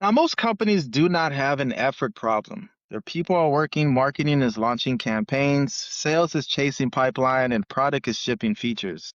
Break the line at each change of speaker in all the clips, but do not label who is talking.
Now, most companies do not have an effort problem. Their people are working, marketing is launching campaigns, sales is chasing pipeline, and product is shipping features.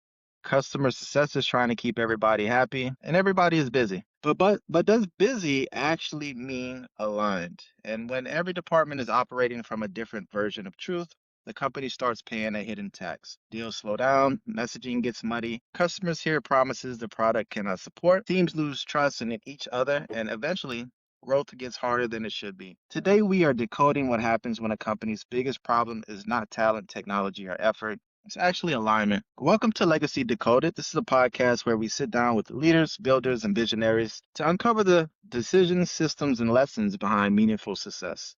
Customer success is trying to keep everybody happy, and everybody is busy. But does busy actually mean aligned? And when every department is operating from a different version of truth, the company starts paying a hidden tax. Deals slow down, messaging gets muddy, customers hear promises the product cannot support, teams lose trust in each other, and eventually growth gets harder than it should be. Today, we are decoding what happens when a company's biggest problem is not talent, technology, or effort. It's actually alignment. Welcome to Legacy Decoded. This is a podcast where we sit down with leaders, builders, and visionaries to uncover the decisions, systems, and lessons behind meaningful success.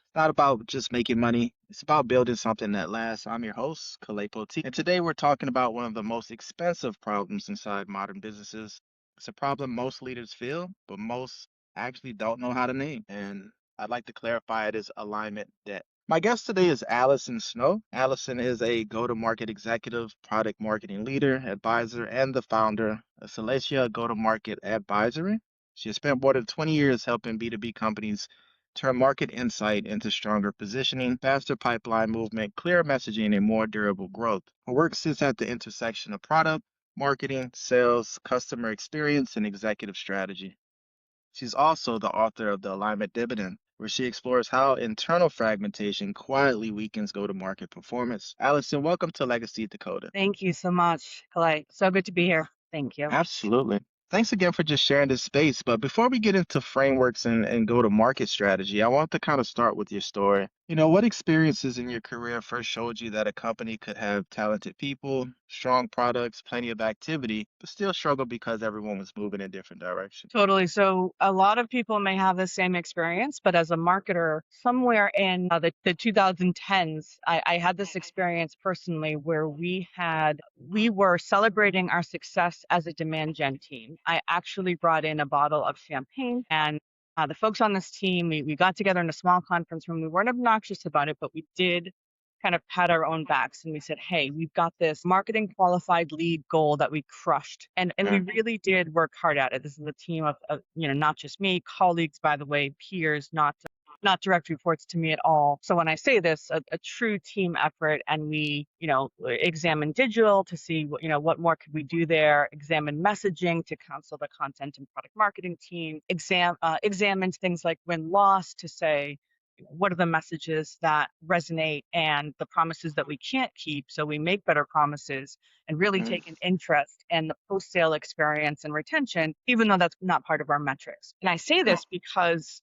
It's not about just making money. It's about building something that lasts. I'm your host, Kalei Poteat, and today we're talking about one of the most expensive problems inside modern businesses. It's a problem most leaders feel, but most actually don't know how to name. And I'd like to clarify it as alignment debt. My guest today is Allison Snow. Allison is a go-to-market executive, product marketing leader, advisor, and the founder of Celestia Go-to-Market Advisory. She has spent more than 20 years helping B2B companies turn market insight into stronger positioning, faster pipeline movement, clear messaging, and more durable growth. Her work sits at the intersection of product, marketing, sales, customer experience, and executive strategy. She's also the author of The Alignment Dividend, where she explores how internal fragmentation quietly weakens go to market performance. Allison, welcome to Legacy Dakota.
Thank you so much, Kalei. So good to be here. Thank you.
Absolutely. Thanks again for just sharing this space. But before we get into frameworks and go to market strategy, I want to kind of start with your story. What experiences in your career first showed you that a company could have talented people, strong products, plenty of activity, but still struggle because everyone was moving in different directions?
Totally. So a lot of people may have the same experience, but as a marketer, somewhere in the 2010s, I had this experience personally where we were celebrating our success as a demand gen team. I actually brought in a bottle of champagne and the folks on this team, we got together in a small conference room. We weren't obnoxious about it, but we did kind of pat our own backs and we said, hey, we've got this marketing qualified lead goal that we crushed. And we really did work hard at it. This is a team of not just me, colleagues, by the way, peers, not direct reports to me at all. So when I say this, a true team effort, and we, examine digital to see what more could we do there, examine messaging to counsel the content and product marketing team, examined things like win loss to say, what are the messages that resonate and the promises that we can't keep, so we make better promises and really take an interest in the post-sale experience and retention, even though that's not part of our metrics. And I say this because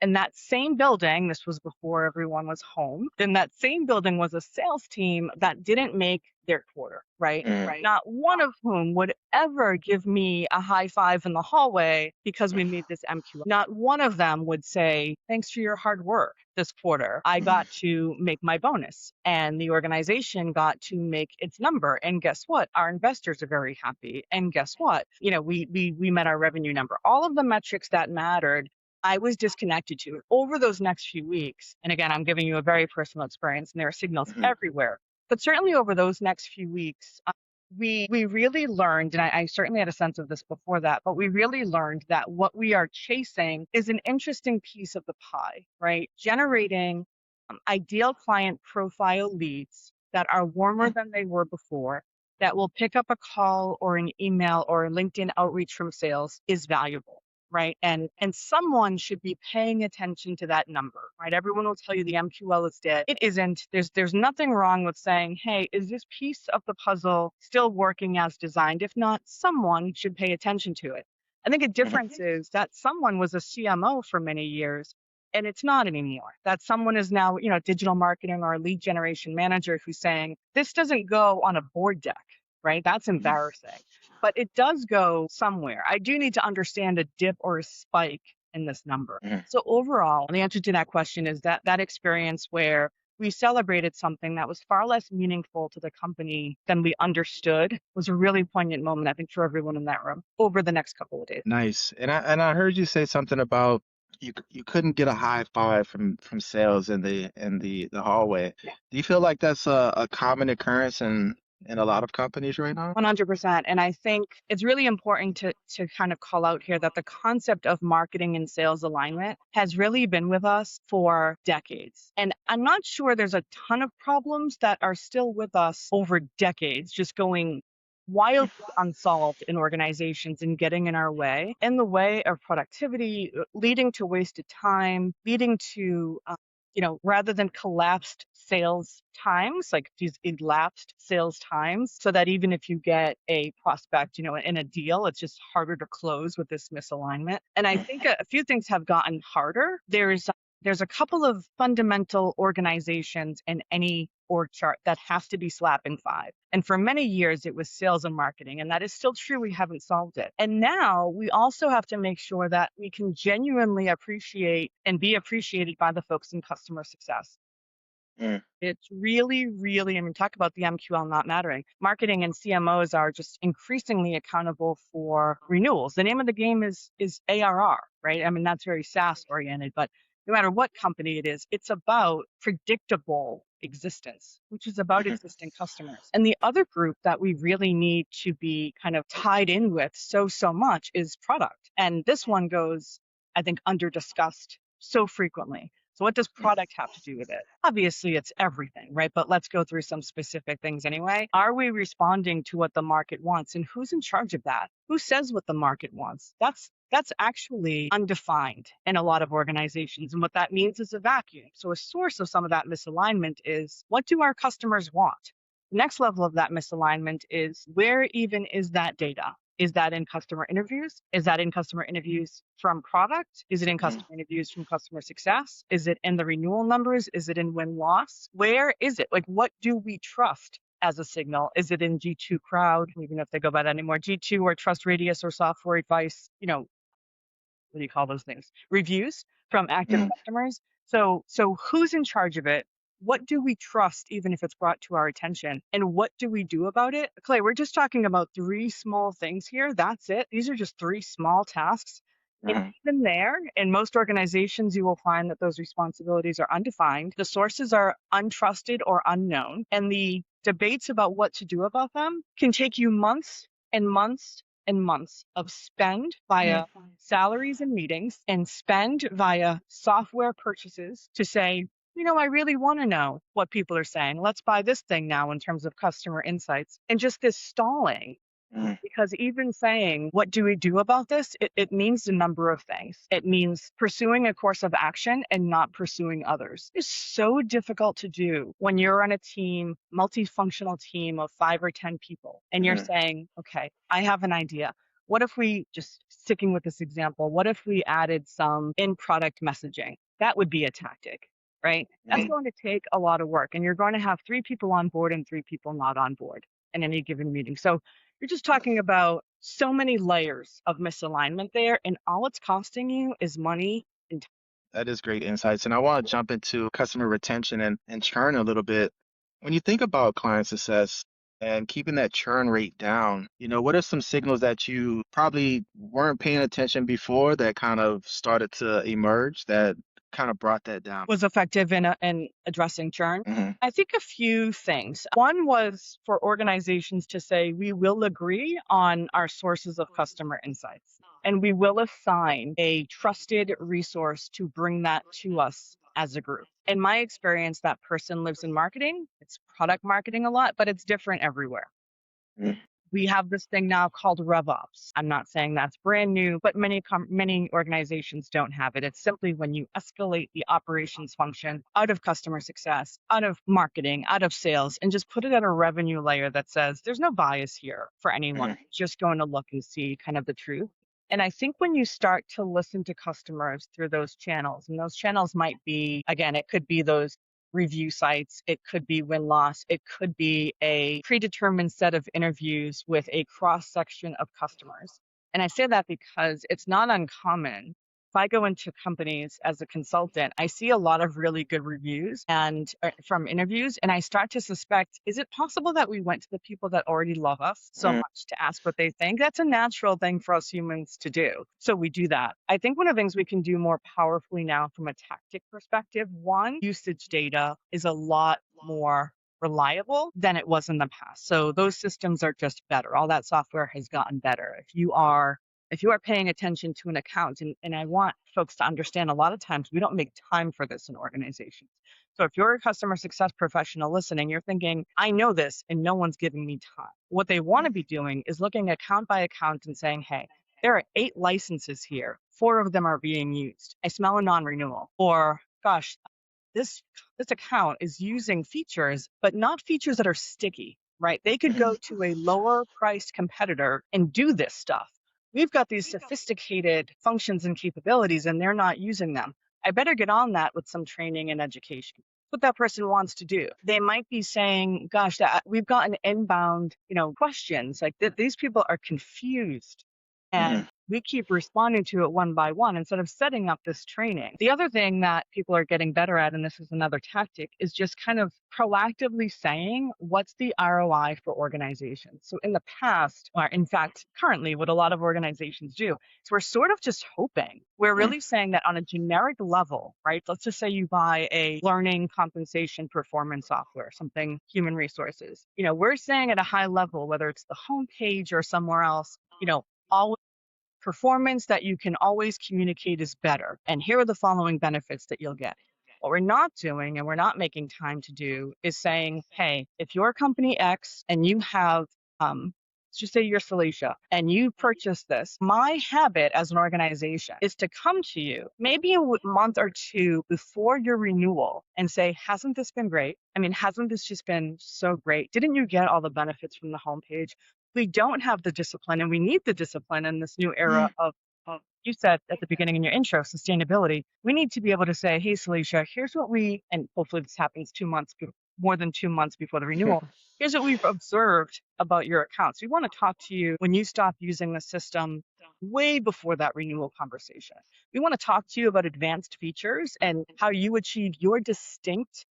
in that same building, this was before everyone was home, in that same building was a sales team that didn't make their quarter, right? Not one of whom would ever give me a high five in the hallway because we made this MQ. Not one of them would say, thanks for your hard work this quarter. I got to make my bonus and the organization got to make its number. And guess what? Our investors are very happy. And guess what? We met our revenue number. All of the metrics that mattered, I was disconnected to over those next few weeks. And again, I'm giving you a very personal experience and there are signals everywhere. But certainly over those next few weeks, we really learned, and I certainly had a sense of this before that, but we really learned that what we are chasing is an interesting piece of the pie, right? Generating ideal client profile leads that are warmer than they were before, that will pick up a call or an email or a LinkedIn outreach from sales is valuable. Right. And someone should be paying attention to that number, right? Everyone will tell you the MQL is dead. It isn't. There's nothing wrong with saying, hey, is this piece of the puzzle still working as designed? If not, someone should pay attention to it. I think a difference is that someone was a CMO for many years and it's not anymore. That someone is now, digital marketing or a lead generation manager who's saying, this doesn't go on a board deck, right? That's embarrassing. But it does go somewhere. I do need to understand a dip or a spike in this number. So overall, the answer to that question is that experience where we celebrated something that was far less meaningful to the company than we understood was a really poignant moment, I think, for everyone in that room over the next couple of days.
Nice. And I heard you say something about you couldn't get a high five from sales in the hallway. Do you feel like that's a common occurrence in a lot of companies right now?
100%. And I think it's really important to kind of call out here that the concept of marketing and sales alignment has really been with us for decades. And I'm not sure there's a ton of problems that are still with us over decades, just going wildly unsolved in organizations and getting in the way of productivity, leading to wasted time, leading to rather than collapsed sales times, like these elapsed sales times, so that even if you get a prospect, in a deal, it's just harder to close with this misalignment. And I think a few things have gotten harder. There's a couple of fundamental organizations in any org chart that have to be slapping five. And for many years, it was sales and marketing. And that is still true. We haven't solved it. And now we also have to make sure that we can genuinely appreciate and be appreciated by the folks in customer success.
Mm,
It's really, really, I mean, talk about the MQL not mattering. Marketing and CMOs are just increasingly accountable for renewals. The name of the game is ARR, right? I mean, that's very SaaS oriented, but no matter what company it is, it's about predictable existence, which is about
mhm,
existing customers. And the other group that we really need to be kind of tied in with so much is product. And this one goes, I think, under discussed so frequently. So what does product have to do with it? Obviously, it's everything, right? But let's go through some specific things anyway. Are we responding to what the market wants, and who's in charge of that? Who says what the market wants? That's actually undefined in a lot of organizations. And what that means is a vacuum. So a source of some of that misalignment is, what do our customers want? The next level of that misalignment is, where even is that data? Is that in customer interviews? Is that in customer interviews from product? Is it in
mm,
customer interviews from customer success? Is it in the renewal numbers? Is it in win-loss? Where is it? Like, what do we trust as a signal? Is it in G2 crowd, even if they go by that anymore, G2 or trust radius or software advice, what do you call those things? Reviews from active
mm,
customers. So who's in charge of it? What do we trust, even if it's brought to our attention? And what do we do about it? Clay, we're just talking about three small things here. That's it. These are just three small tasks. And
mhm,
even there, in most organizations, you will find that those responsibilities are undefined. The sources are untrusted or unknown. And the debates about what to do about them can take you months and months and months of spend
mm,
via salaries and meetings and spend via software purchases to say, I really want to know what people are saying. Let's buy this thing now in terms of customer insights. And just this stalling,
mm,
because even saying, what do we do about this? It means a number of things. It means pursuing a course of action and not pursuing others. It's so difficult to do when you're on a team, multifunctional team of 5 or 10 people, and you're
mhm,
saying, okay, I have an idea. What if we, just sticking with this example, what if we added some in product messaging? That would be a tactic, right? That's
mm.
going to take a lot of work, and you're going to have 3 people on board and 3 people not on board in any given meeting. So you're just talking about so many layers of misalignment there, and all it's costing you is money and time.
That is great insights. And I want to jump into customer retention and churn a little bit. When you think about client success and keeping that churn rate down, what are some signals that you probably weren't paying attention before that kind of started to emerge that kind of brought that down?
Was effective in addressing churn.
Hmm.
I think a few things. One was for organizations to say, we will agree on our sources of customer insights, and we will assign a trusted resource to bring that to us as a group. In my experience, that person lives in marketing. It's product marketing a lot, but it's different everywhere. We have this thing now called RevOps. I'm not saying that's brand new, but many organizations don't have it. It's simply when you escalate the operations function out of customer success, out of marketing, out of sales, and just put it at a revenue layer that says there's no bias here for anyone.
Hmm.
Just going to look and see kind of the truth. And I think when you start to listen to customers through those channels, and those channels might be, again, it could be those review sites, it could be win loss, it could be a predetermined set of interviews with a cross section of customers. And I say that because it's not uncommon. If I go into companies as a consultant, I see a lot of really good reviews and from interviews, and I start to suspect, is it possible that we went to the people that already love us so
Hmm.
much to ask what they think? That's a natural thing for us humans to do. So we do that. I think one of the things we can do more powerfully now from a tactic perspective, one, usage data is a lot more reliable than it was in the past. So those systems are just better. All that software has gotten better. If you are paying attention to an account, and I want folks to understand a lot of times we don't make time for this in organizations. So if you're a customer success professional listening, you're thinking, I know this and no one's giving me time. What they want to be doing is looking account by account and saying, hey, there are 8 licenses here. 4 of them are being used. I smell a non-renewal. Or, gosh, this this account is using features, but not features that are sticky, right? They could go to a lower priced competitor and do this stuff. We've got these sophisticated functions and capabilities, and they're not using them. I better get on that with some training and education. What that person wants to do. They might be saying, gosh, we've gotten inbound, questions like these people are confused. And we keep responding to it one by one instead of setting up this training. The other thing that people are getting better at, and this is another tactic, is just kind of proactively saying, what's the ROI for organizations? So in the past, or in fact, currently, what a lot of organizations do is we're sort of just hoping. We're really saying that on a generic level, right? Let's just say you buy a learning compensation performance software, something human resources. We're saying at a high level, whether it's the homepage or somewhere else, all performance that you can always communicate is better. And here are the following benefits that you'll get. What we're not doing and we're not making time to do is saying, hey, if you're company X and you have, let's just say you're Felicia and you purchase this, my habit as an organization is to come to you maybe a month or 2 before your renewal and say, hasn't this been great? I mean, hasn't this just been so great? Didn't you get all the benefits from the homepage? We don't have the discipline, and we need the discipline in this new era of you said at the beginning in your intro, sustainability. We need to be able to say, hey, Celicia, here's what and hopefully this happens more than 2 months before the renewal. Here's what we've observed about your accounts. We want to talk to you when you stop using the system way before that renewal conversation. We want to talk to you about advanced features and how you achieve your distinct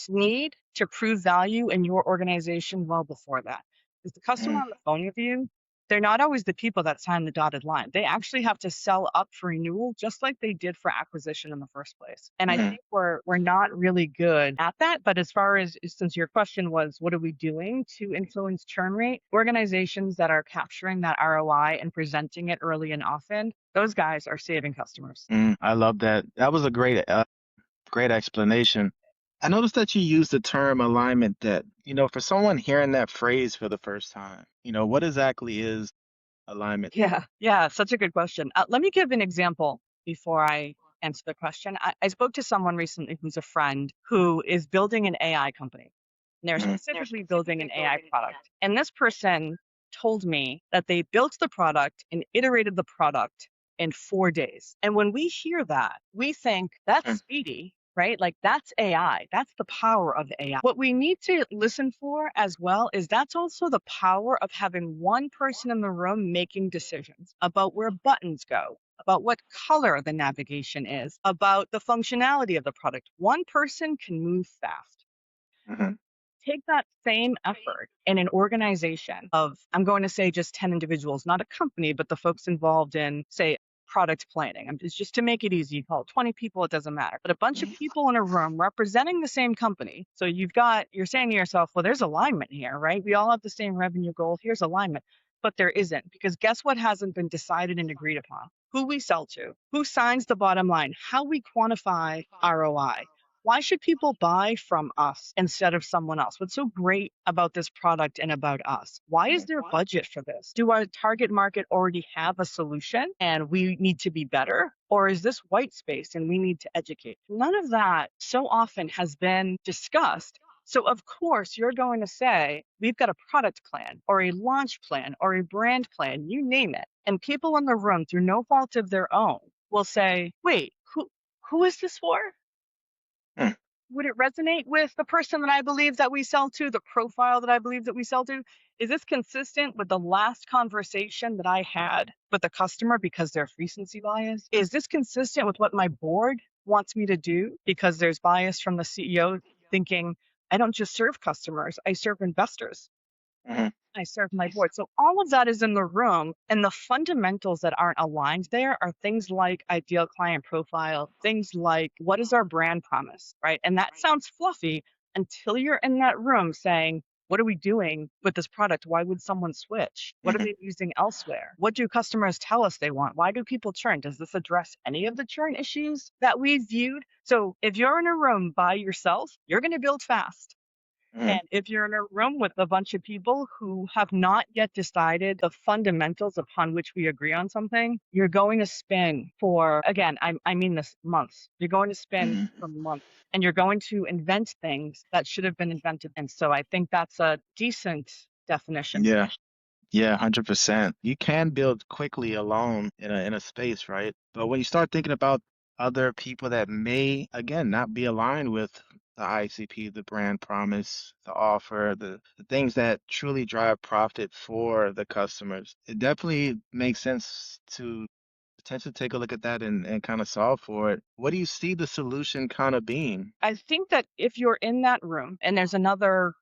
need to prove value in your organization well before that. Is the customer on the phone with you? They're not always the people that sign the dotted line. They actually have to sell up for renewal just like they did for acquisition in the first place. And I think we're not really good at that. But as far as, since your question was, what are we doing to influence churn rate? Organizations that are capturing that ROI and presenting it early and often, those guys are saving customers.
I love that. That was a great explanation. I noticed that you used the term alignment debt. For someone hearing that phrase for the first time, what exactly is alignment?
Yeah, such a good question. Let me give an example before I answer the question. I spoke to someone recently who's a friend who is building an AI company. And they're specifically building an AI product. And this person told me that they built the product and iterated the product in 4 days. And when we hear that, we think that's speedy, right? Like that's AI. That's the power of AI. What we need to listen for as well is that's also the power of having one person in the room making decisions about where buttons go, about what color the navigation is, about the functionality of the product. One person can move fast. Take that same effort in an organization of, I'm going to say just 10 individuals, not a company, but the folks involved in, say, product planning. It's just to make it easy, you call it 20 people, it doesn't matter. But a bunch of people in a room representing the same company. So you're saying to yourself, well, there's alignment here, right? We all have the same revenue goal. Here's alignment. But there isn't, because guess what hasn't been decided and agreed upon? Who we sell to, who signs the bottom line, how we quantify ROI. Why should people buy from us instead of someone else? What's so great about this product and about us? Why is there budget for this? Do our target market already have a solution and we need to be better? Or is this white space and we need to educate? None of that so often has been discussed. So of course you're going to say, we've got a product plan or a launch plan or a brand plan, you name it. And people in the room, through no fault of their own, will say, wait, who is this for? Would it resonate with the person that I believe that we sell to, the profile that I believe that we sell to? Is this consistent with the last conversation that I had with the customer because there's recency bias? Is this consistent with what my board wants me to do because there's bias from the CEO thinking, I don't just serve customers, I serve investors. I serve my board. So all of that is in the room. And the fundamentals that aren't aligned there are things like ideal client profile, things like what is our brand promise, right? And that sounds fluffy, until you're in that room saying, what are we doing with this product? Why would someone switch? What are
Mhm.
they using elsewhere? What do customers tell us they want? Why do people churn? Does this address any of the churn issues that we viewed? So if you're in a room by yourself, you're going to build fast.
Mhm.
And if you're in a room with a bunch of people who have not yet decided the fundamentals upon which we agree on something, you're going to spin for, again, I mean this, months. You're going to spin
Mhm.
for months and you're going to invent things that should have been invented. And so I think that's a decent definition.
Yeah. Yeah, 100%. You can build quickly alone in a space, right? But when you start thinking about other people that may, again, not be aligned with the ICP, the brand promise, the offer, the things that truly drive profit for the customers, it definitely makes sense to potentially take a look at that and kind of solve for it. What do you see the solution kind of being?
I think that if you're in that room and there's another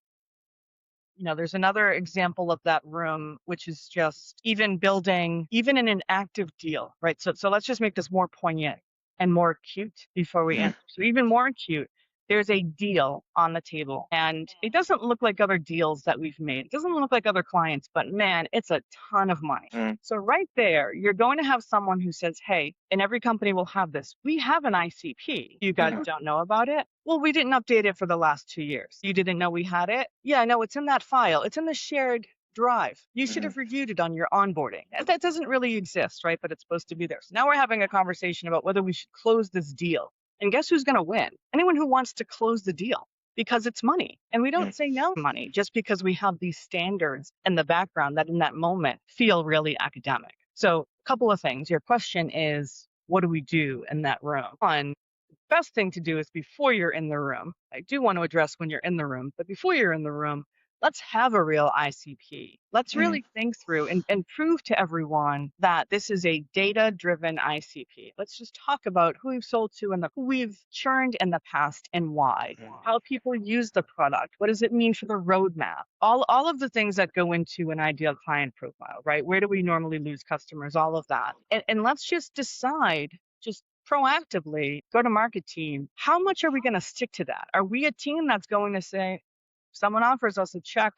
example of that room, which is just even building, even in an active deal, right? So let's just make this more poignant and more acute before we
Mhm.
answer. So even more acute, there's a deal on the table and it doesn't look like other deals that we've made. It doesn't look like other clients, but man, it's a ton of money.
Mhm.
So right there, you're going to have someone who says, hey, and every company will have this. We have an ICP. You guys
Mhm.
don't know about it? Well, we didn't update it for the last 2 years. You didn't know we had it? Yeah, no, it's in that file. It's in the shared drive. You should
Mhm.
have reviewed it on your onboarding. That doesn't really exist, right? But it's supposed to be there. So now we're having a conversation about whether we should close this deal. And guess who's going to win? Anyone who wants to close the deal because it's money. And we don't
Mhm.
say no to money just because we have these standards in the background that in that moment feel really academic. So, a couple of things. Your question is, what do we do in that room? One, best thing to do is before you're in the room. I do want to address when you're in the room, but before you're in the room, let's have a real ICP. Let's
Mhm.
really think through and prove to everyone that this is a data driven ICP. Let's just talk about who we've sold to and who we've churned in the past and why. How people use the product. What does it mean for the roadmap? All of the things that go into an ideal client profile, right? Where do we normally lose customers? All of that. And let's just decide, just proactively, go to market team, how much are we going to stick to that? Are we a team that's going to say, someone offers us a check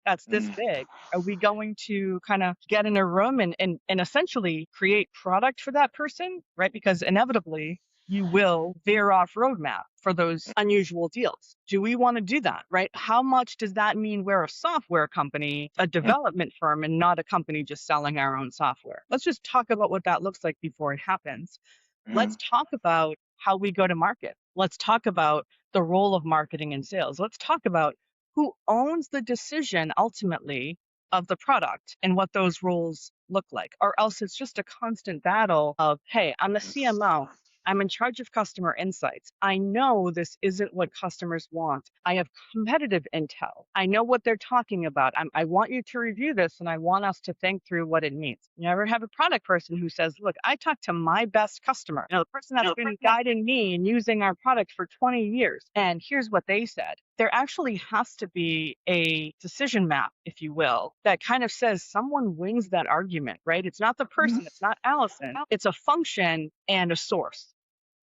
that's this
Mhm.
big, are we going to kind of get in a room and essentially create product for that person, right? Because inevitably you will veer off roadmap for those unusual deals. Do we want to do that, right? How much does that mean we're a software company, a development firm, and not a company just selling our own software? Let's just talk about what that looks like before it happens. Let's
Mhm.
talk about how we go to market. Let's talk about the role of marketing and sales. Let's talk about who owns the decision ultimately of the product and what those roles look like. Or else it's just a constant battle of, hey, I'm the CMO. I'm in charge of customer insights. I know this isn't what customers want. I have competitive intel. I know what they're talking about. I want you to review this and I want us to think through what it means. You ever have a product person who says, look, I talked to my best customer, the person that's been guiding me and using our product for 20 years. And here's what they said. There actually has to be a decision map, if you will, that kind of says someone wins that argument, right? It's not the
Mhm.
person, it's not Allison, it's a function and a source.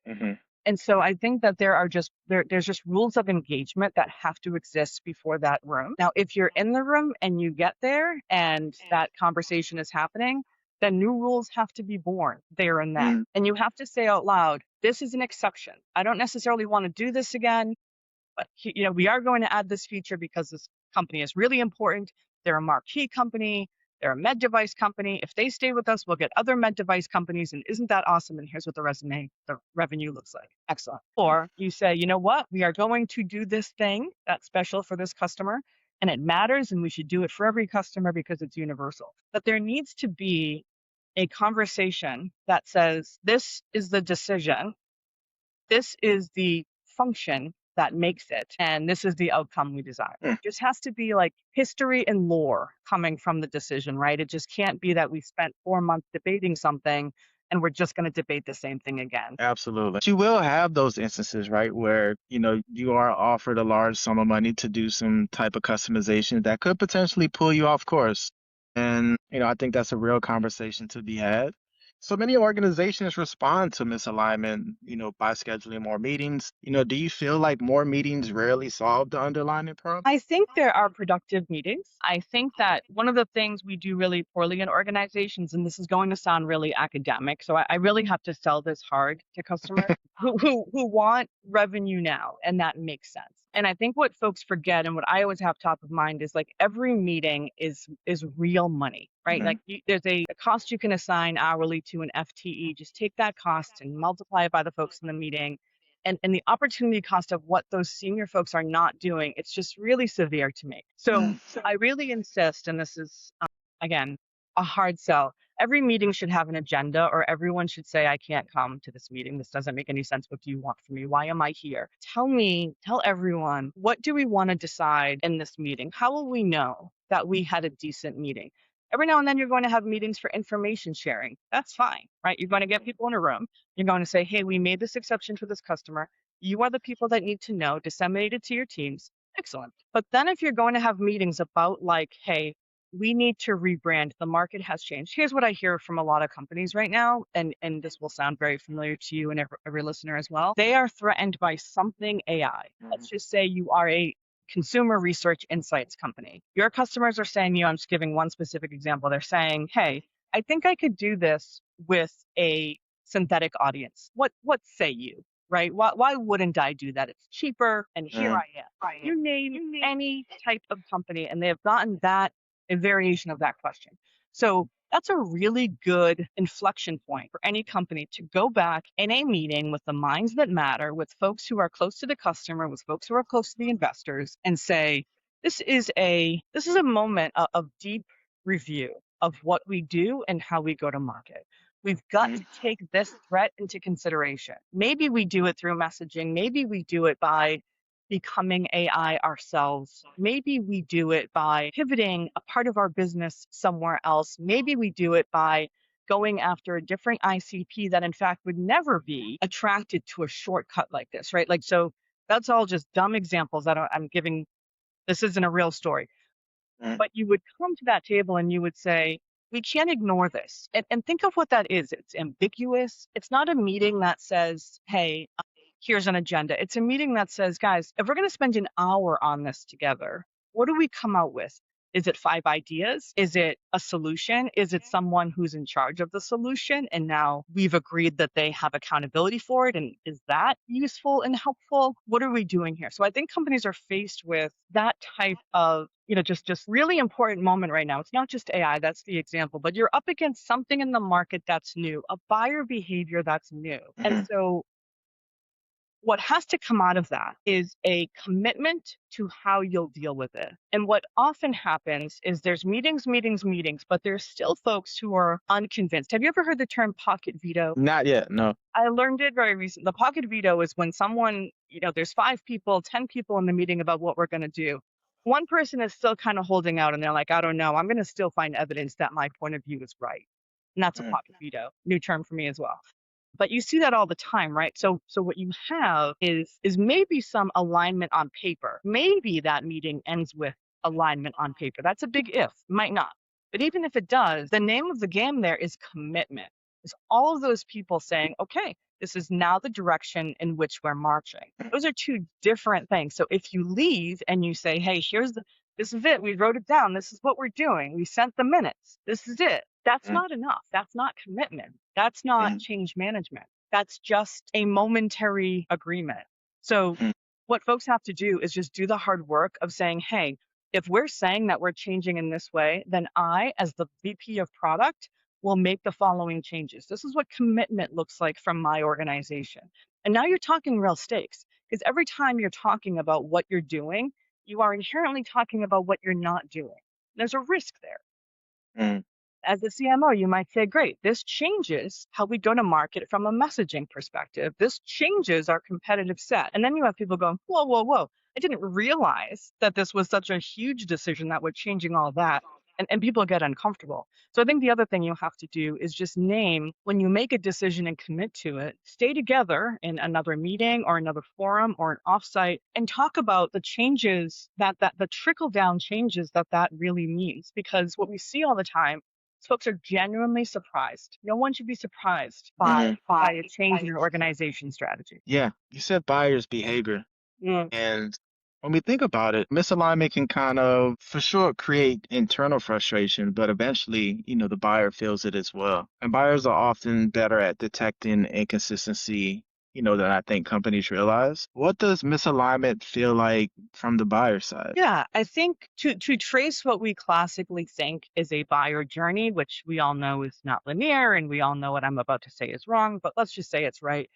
Mhm.
And so I think that there's just rules of engagement that have to exist before that room. Now, if you're in the room and you get there and that conversation is happening, then new rules have to be born there and then.
Mhm.
And you have to say out loud, this is an exception. I don't necessarily want to do this again, but we are going to add this feature because this company is really important. They're a marquee company. They're a med device company. If they stay with us, we'll get other med device companies. And isn't that awesome? And here's what the revenue looks like. Excellent. Or you say, you know what? We are going to do this thing that's special for this customer and it matters and we should do it for every customer because it's universal. But there needs to be a conversation that says, this is the decision, this is the function that makes it, and this is the outcome we desire.
Mhm.
Just has to be like history and lore coming from the decision, right? It just can't be that we spent 4 months debating something and we're just going to debate the same thing again.
Absolutely. You will have those instances, right, where, you are offered a large sum of money to do some type of customization that could potentially pull you off course. And, I think that's a real conversation to be had. So many organizations respond to misalignment, by scheduling more meetings. Do you feel like more meetings rarely solve the underlying problem?
I think there are productive meetings. I think that one of the things we do really poorly in organizations, and this is going to sound really academic, so I really have to sell this hard to customers who want revenue now, and that makes sense. And I think what folks forget, and what I always have top of mind, is like every meeting is real money, right?
Hmm.
Like there's a cost you can assign hourly to an FTE. Just take that cost and multiply it by the folks in the meeting, and the opportunity cost of what those senior folks are not doing, it's just really severe to me. So I really insist, and this is, again, a hard sell. Every meeting should have an agenda, or everyone should say, I can't come to this meeting. This doesn't make any sense. What do you want from me? Why am I here? Tell everyone, what do we want to decide in this meeting? How will we know that we had a decent meeting? Every now and then, you're going to have meetings for information sharing. That's fine, right? You're going to get people in a room. You're going to say, hey, we made this exception for this customer. You are the people that need to know, disseminate it to your teams. Excellent. But then if you're going to have meetings about like, hey, we need to rebrand, the market has changed. Here's what I hear from a lot of companies right now, and this will sound very familiar to you and every listener as well. They are threatened by something AI. Let's just say you are a consumer research insights company. Your customers are saying to you, I'm just giving one specific example. They're saying, hey, I think I could do this with a synthetic audience. What say you? Right? Why wouldn't I do that? It's cheaper, and here
Mm,
I am. You name any type of company, and they have gotten that a variation of that question. So that's a really good inflection point for any company to go back in a meeting with the minds that matter, with folks who are close to the customer, with folks who are close to the investors, and say, this is a moment of deep review of what we do and how we go to market. We've got
mm,
to take this threat into consideration. Maybe we do it through messaging. Maybe we do it by becoming AI ourselves. Maybe we do it by pivoting a part of our business somewhere else. Maybe we do it by going after a different ICP that, in fact, would never be attracted to a shortcut like this, right? Like, so that's all just dumb examples that I'm giving. This isn't a real story.
mm,
But you would come to that table and you would say, we can't ignore this. And think of what that is. It's ambiguous. It's not a meeting that says, hey, here's an agenda. It's a meeting that says, guys, if we're going to spend an hour on this together, what do we come out with? Is it 5 ideas? Is it a solution? Is it someone who's in charge of the solution? And now we've agreed that they have accountability for it. And is that useful and helpful? What are we doing here? So I think companies are faced with that type of, just really important moment right now. It's not just AI, that's the example, but you're up against something in the market that's new, a buyer behavior that's new. And
mhm,
so what has to come out of that is a commitment to how you'll deal with it. And what often happens is there's meetings, but there's still folks who are unconvinced. Have you ever heard the term pocket veto?
Not yet, no.
I learned it very recently. The pocket veto is when someone, there's 5 people, 10 people in the meeting about what we're going to do. One person is still kind of holding out and they're like, I don't know, I'm going to still find evidence that my point of view is right. And that's a
Mm,
pocket veto, new term for me as well. But you see that all the time, right? So what you have is maybe some alignment on paper. Maybe that meeting ends with alignment on paper. That's a big if, might not. But even if it does, the name of the game there is commitment. It's all of those people saying, okay, this is now the direction in which we're marching. Those are two different things. So if you leave and you say, hey, this is it. We wrote it down. This is what we're doing. We sent the minutes. This is it. That's
mm,
not enough. That's not commitment. That's not
mm,
change management. That's just a momentary agreement. So
mm,
what folks have to do is just do the hard work of saying, hey, if we're saying that we're changing in this way, then I, as the VP of product, will make the following changes. This is what commitment looks like from my organization. And now you're talking real stakes, because every time you're talking about what you're doing, you are inherently talking about what you're not doing. There's a risk there.
mm,
As the CMO, you might say, great, this changes how we go to market from a messaging perspective. This changes our competitive set. And then you have people going, whoa, whoa, whoa. I didn't realize that this was such a huge decision that we're changing all that. And people get uncomfortable. So I think the other thing you have to do is just name, when you make a decision and commit to it, stay together in another meeting or another forum or an offsite and talk about the changes that the trickle down changes that really means. Because what we see all the time folks are genuinely surprised. No one should be surprised
Hmm.
by a change in your organization strategy.
Yeah, you said buyer's behavior.
Mm.
And when we think about it, misalignment can kind of, for sure, create internal frustration, but eventually, the buyer feels it as well. And buyers are often better at detecting inconsistency, than I think companies realize. What does misalignment feel like from the buyer side?
Yeah, I think to trace what we classically think is a buyer journey, which we all know is not linear, and we all know what I'm about to say is wrong, but let's just say it's right.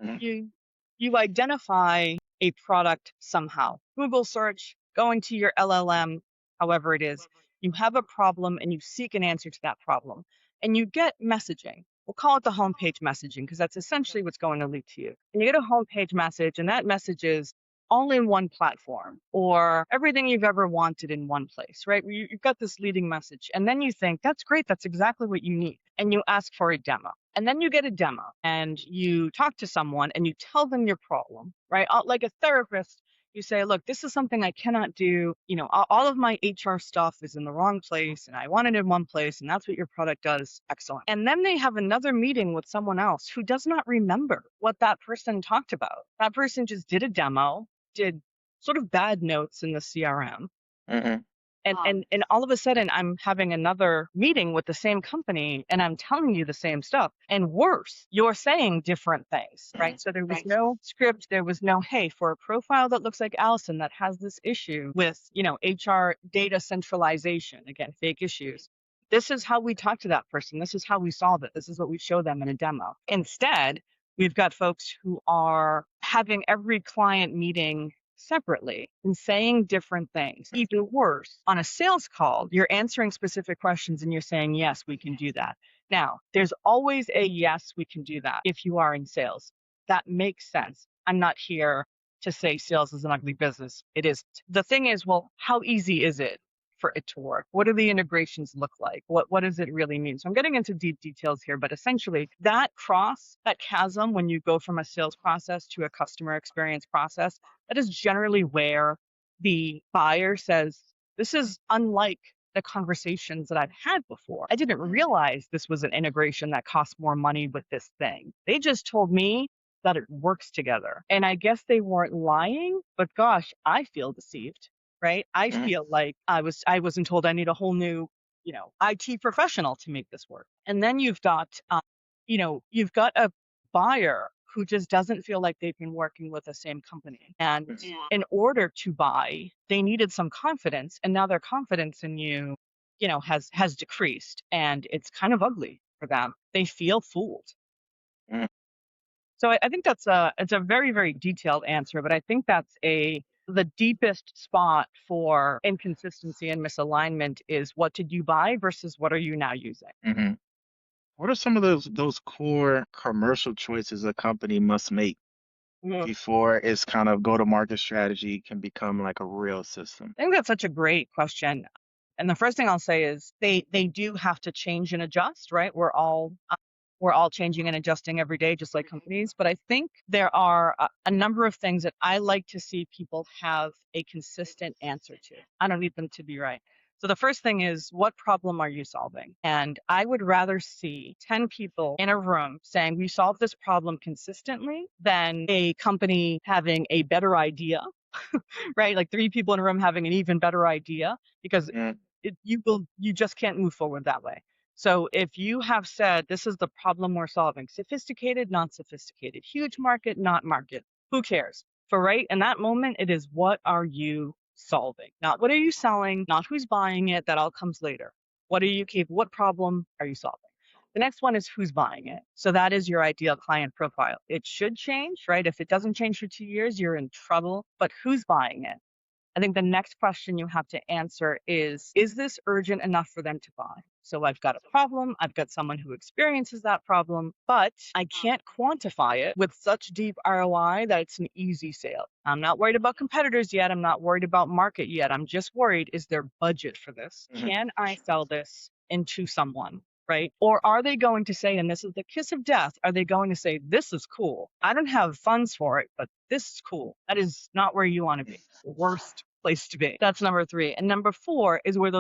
Mhm.
You identify a product somehow. Google search, going to your LLM, however it is. You have a problem and you seek an answer to that problem. And you get messaging. We'll call it the homepage messaging because that's essentially what's going to lead to you. And you get a homepage message, and that message is all in one platform or everything you've ever wanted in one place, right? You've got this leading message. And then you think, that's great. That's exactly what you need. And you ask for a demo. And then you get a demo and you talk to someone and you tell them your problem, right? Like a therapist, you say, look, this is something I cannot do. All of my HR stuff is in the wrong place and I want it in one place. And that's what your product does. Excellent. And then they have another meeting with someone else who does not remember what that person talked about. That person just did a demo, did sort of bad notes in the CRM,
Mhm.
and all of a sudden I'm having another meeting with the same company and I'm telling you the same stuff. And worse, you're saying different things,
Mhm.
right? So there was no script, there was no, hey, for a profile that looks like Allison that has this issue with, HR data centralization, again, fake issues. This is how we talk to that person. This is how we solve it. This is what we show them in a demo. Instead, we've got folks who are having every client meeting separately and saying different things. Even worse, on a sales call, you're answering specific questions and you're saying, yes, we can do that. Now, there's always a yes, we can do that if you are in sales. That makes sense. I'm not here to say sales is an ugly business. It is. The thing is, well, how easy is it for it to work? What do the integrations look like? What does it really mean? So I'm getting into deep details here, but essentially that chasm when you go from a sales process to a customer experience process, that is generally where the buyer says, this is unlike the conversations that I've had before. I didn't realize this was an integration that costs more money with this thing. They just told me that it works together. And I guess they weren't lying, but gosh, I feel deceived, right? I
Mhm.
feel like I wasn't told I need a whole new, IT professional to make this work. And then you've got a buyer who just doesn't feel like they've been working with the same company. And in order to buy, they needed some confidence. And now their confidence in you, has decreased. And it's kind of ugly for them. They feel fooled.
Mhm.
So I think it's a very, very detailed answer, but I think that's the deepest spot for inconsistency and misalignment is what did you buy versus what are you now using?
Mhm. What are some of those core commercial choices a company must make before its kind of go-to-market strategy can become like a real system?
I think that's such a great question. And the first thing I'll say is they do have to change and adjust, right? We're all changing and adjusting every day, just like companies. But I think there are a number of things that I like to see people have a consistent answer to. I don't need them to be right. So the first thing is, what problem are you solving? And I would rather see 10 people in a room saying we solve this problem consistently than a company having a better idea, right? Like 3 people in a room having an even better idea because
Mhm.
you just can't move forward that way. So if you have said this is the problem we're solving, sophisticated, not sophisticated, huge market, not market, who cares? For right in that moment, it is what are you solving? Not what are you selling, not who's buying it, that all comes later. What problem are you solving? The next one is who's buying it. So that is your ideal client profile. It should change, right? If it doesn't change for 2 years, you're in trouble. But who's buying it? I think the next question you have to answer is this urgent enough for them to buy? So I've got a problem, I've got someone who experiences that problem, but I can't quantify it with such deep ROI that it's an easy sale. I'm not worried about competitors yet. I'm not worried about market yet. I'm just worried, is there budget for this?
Mhm.
Can I sell this into someone? Right? Or are they going to say, and this is the kiss of death, are they going to say, this is cool. I don't have funds for it, but this is cool. That is not where you want to be. The worst place to be. That's number three. And number four is where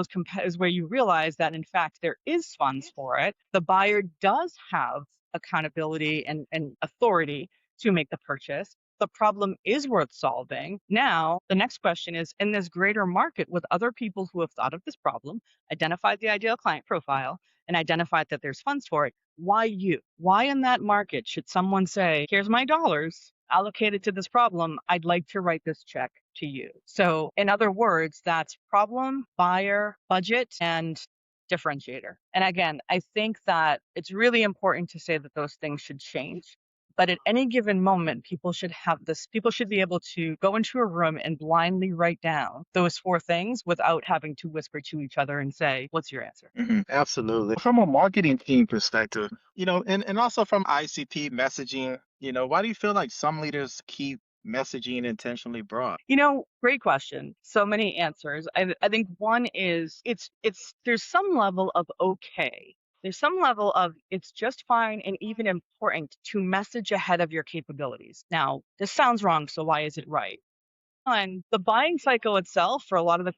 is where you realize that in fact there is funds for it. The buyer does have accountability and authority to make the purchase. The problem is worth solving. Now, the next question is, in this greater market with other people who have thought of this problem, identified the ideal client profile, and identified that there's funds for it, why you? Why in that market should someone say, here's my dollars allocated to this problem, I'd like to write this check to you? So, in other words, that's problem, buyer, budget, and differentiator. And again, I think that it's really important to say that those things should change. But at any given moment, people should be able to go into a room and blindly write down those four things without having to whisper to each other and say, what's your answer?
Absolutely. From a marketing team perspective, and also from ICT messaging, why do you feel like some leaders keep messaging intentionally broad?
Great question. So many answers. I think one is there's some level of okay. There's some level of it's just fine and even important to message ahead of your capabilities. Now, this sounds wrong, so why is it right? One, the buying cycle itself for a lot of the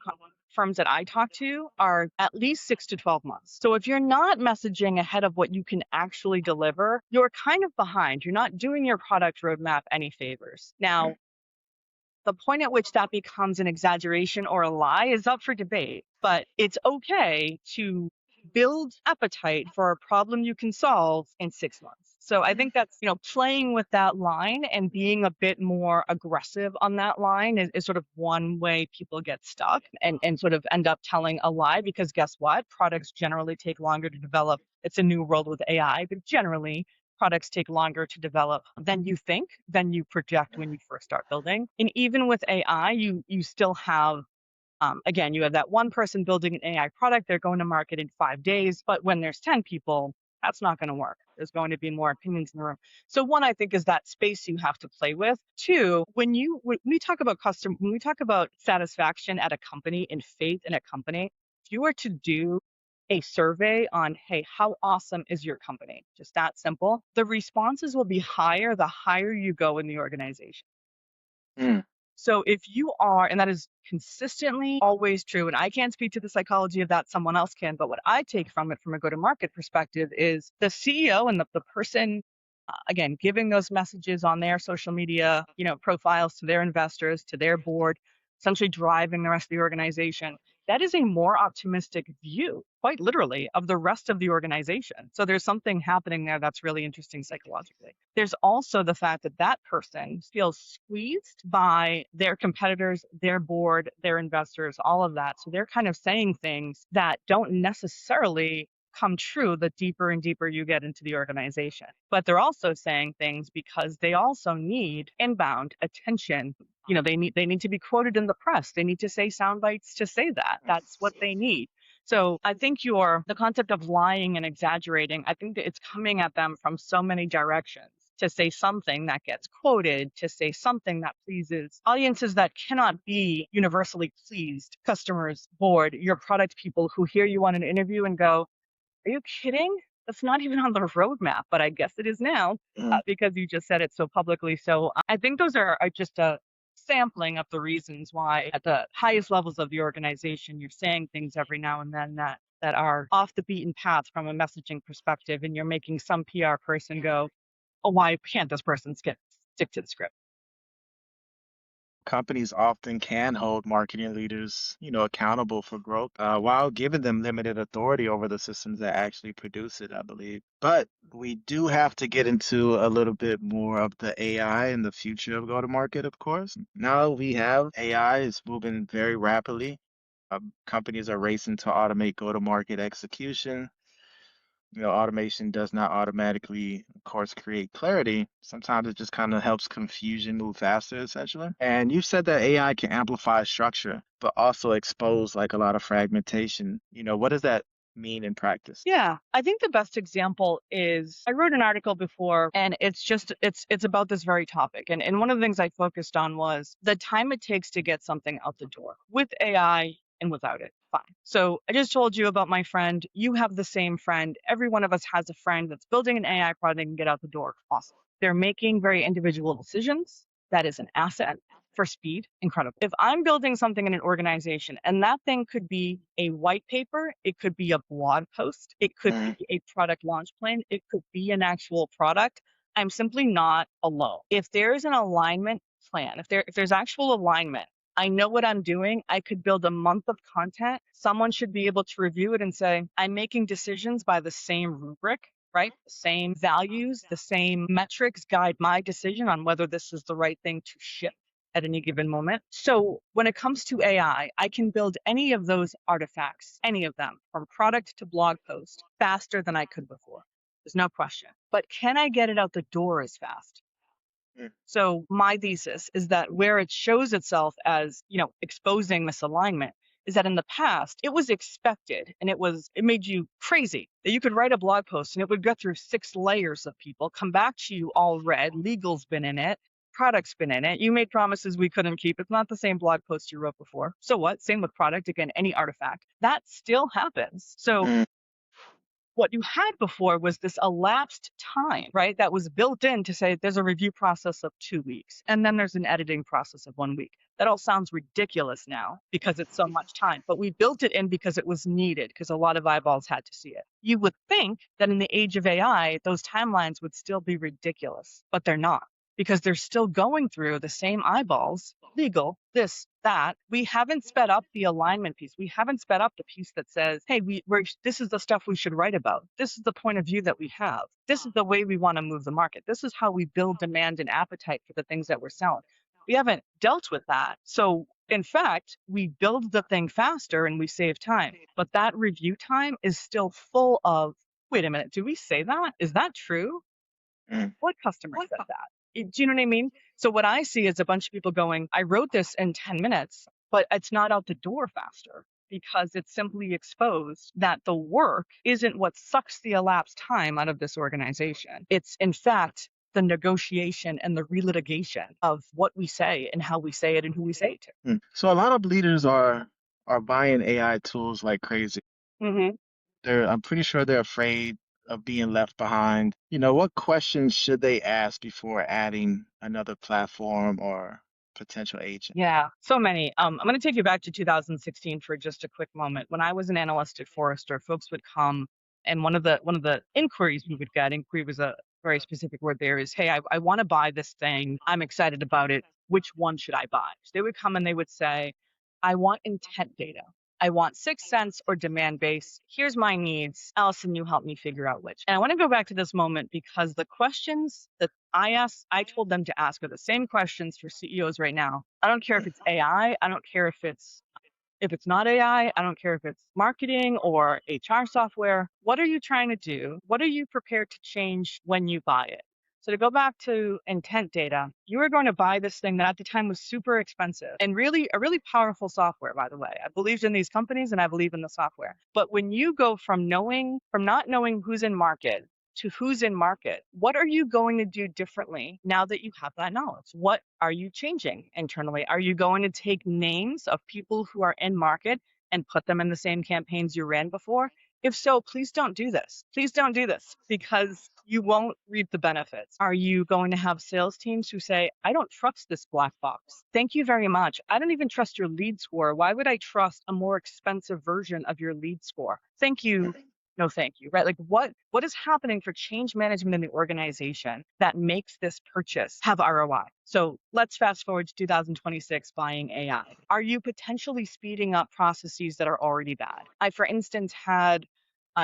firms that I talk to are at least 6 to 12 months. So if you're not messaging ahead of what you can actually deliver, you're kind of behind. You're not doing your product roadmap any favors. Now, the point at which that becomes an exaggeration or a lie is up for debate, but it's okay to build appetite for a problem you can solve in 6 months. So I think that's, playing with that line and being a bit more aggressive on that line is sort of one way people get stuck and sort of end up telling a lie, because guess what? Products generally take longer to develop. It's a new world with AI, but generally products take longer to develop than you think, than you project when you first start building. And even with AI, you still have again, you have that one person building an AI product, they're going to market in 5 days, but when there's 10 people, that's not going to work. There's going to be more opinions in the room. So one, I think, is that space you have to play with. Two, when we talk about when we talk about satisfaction at a company and faith in a company, if you were to do a survey on, hey, how awesome is your company? Just that simple. The responses will be higher the higher you go in the organization.
Mm.
So if you are, and that is consistently always true, and I can't speak to the psychology of that, someone else can, but what I take from it from a go-to-market perspective is the CEO and the person, again, giving those messages on their social media, profiles to their investors, to their board, essentially driving the rest of the organization. That is a more optimistic view, quite literally, of the rest of the organization. So there's something happening there that's really interesting psychologically. There's also the fact that that person feels squeezed by their competitors, their board, their investors, all of that. So they're kind of saying things that don't necessarily come true the deeper and deeper you get into the organization. But they're also saying things because they also need inbound attention. They need to be quoted in the press. They need to say sound bites to say that. That's what they need. So I think the concept of lying and exaggerating, I think that it's coming at them from so many directions. To say something that gets quoted, to say something that pleases audiences that cannot be universally pleased, customers, board, your product people who hear you on an interview and go, are you kidding? That's not even on the roadmap, but I guess it is now because you just said it so publicly. So I think those are just a sampling of the reasons why at the highest levels of the organization, you're saying things every now and then that are off the beaten path from a messaging perspective, and you're making some PR person go, oh, why can't this person stick to the script?
Companies often can hold marketing leaders, accountable for growth, while giving them limited authority over the systems that actually produce it, I believe. But we do have to get into a little bit more of the AI and the future of go-to-market, of course. Now we have AI is moving very rapidly. Companies are racing to automate go-to-market execution. Automation does not automatically, of course, create clarity. Sometimes it just kind of helps confusion move faster, essentially. And you said that AI can amplify structure, but also expose like a lot of fragmentation. What does that mean in practice?
Yeah, I think the best example is I wrote an article before, and it's about this very topic. And one of the things I focused on was the time it takes to get something out the door with AI and without it. Fine. So I just told you about my friend. You have the same friend. Every one of us has a friend that's building an AI product and get out the door. Awesome. They're making very individual decisions. That is an asset. for speed, incredible. If I'm building something in an organization and that thing could be a white paper, it could be a blog post, it could
Mm,
be a product launch plan, it could be an actual product, I'm simply not alone. If there's an alignment plan, if there's actual alignment, I know what I'm doing. I could build a month of content. Someone should be able to review it and say, I'm making decisions by the same rubric, right? The same values, the same metrics guide my decision on whether this is the right thing to ship at any given moment. So when it comes to AI, I can build any of those artifacts, any of them, from product to blog post, faster than I could before. There's no question. But can I get it out the door as fast?
mm,
So my thesis is that where it shows itself as, exposing misalignment is that in the past it was expected and it made you crazy that you could write a blog post and it would go through 6 layers of people, come back to you all red, legal's been in it, product's been in it, you made promises we couldn't keep. It's not the same blog post you wrote before. So what? Same with product, again, any artifact. That still happens. So
mm,
what you had before was this elapsed time, right? That was built in to say there's a review process of 2 weeks and then there's an editing process of 1 week. That all sounds ridiculous now because it's so much time, but we built it in because it was needed because a lot of eyeballs had to see it. You would think that in the age of AI, those timelines would still be ridiculous, but they're not because they're still going through the same eyeballs, legal, this, that. We haven't sped up the alignment piece. We haven't sped up the piece that says, hey, this is the stuff we should write about. This is the point of view that we have. This is the way we want to move the market. This is how we build demand and appetite for the things that we're selling. We haven't dealt with that. So in fact, we build the thing faster and we save time. But that review time is still full of, wait a minute, do we say that? Is that true?
mm.
What customer said that? Do you know what I mean? So what I see is a bunch of people going, I wrote this in 10 minutes, but it's not out the door faster because it's simply exposed that the work isn't what sucks the elapsed time out of this organization. It's in fact the negotiation and the relitigation of what we say and how we say it and who we say it to.
Mm. So a lot of leaders are buying AI tools like crazy.
Hmm.
I'm pretty sure they're afraid of being left behind. What questions should they ask before adding another platform or potential agent?
Yeah, so many. I'm going to take you back to 2016 for just a quick moment. When I was an analyst at Forrester, folks would come, and one of the inquiries we would get, inquiry was a very specific word there, is, hey, I want to buy this thing. I'm excited about it. Which one should I buy? So they would come and they would say, I want intent data. I want Sixth Sense or demand base. Here's my needs. Allison, you help me figure out which. And I want to go back to this moment because the questions that I told them to ask are the same questions for CEOs right now. I don't care if it's AI. I don't care if it's not AI, I don't care if it's marketing or HR software. What are you trying to do? What are you prepared to change when you buy it? So to go back to intent data, you were going to buy this thing that at the time was super expensive and really a really powerful software, by the way. I believed in these companies and I believe in the software. But when you go from not knowing who's in market to who's in market, what are you going to do differently now that you have that knowledge? What are you changing internally? Are you going to take names of people who are in market and put them in the same campaigns you ran before? If so, please don't do this. Please don't do this because you won't reap the benefits. Are you going to have sales teams who say, I don't trust this black box? Thank you very much. I don't even trust your lead score. Why would I trust a more expensive version of your lead score? Thank you. No, thank you, right? Like what is happening for change management in the organization that makes this purchase have ROI? So let's fast forward to 2026 buying AI. Are you potentially speeding up processes that are already bad? For instance, I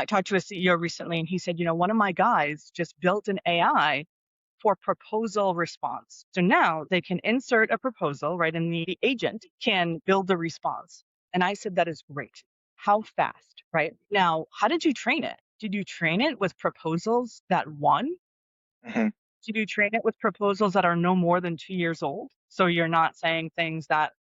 talked to a CEO recently and he said, one of my guys just built an AI for proposal response. So now they can insert a proposal, right? And the agent can build a response. And I said, that is great. How fast, right? Now, how did you train it? Did you train it with proposals that won?
Mhm,
Did you train it with proposals that are no more than 2 years old? So you're not saying things that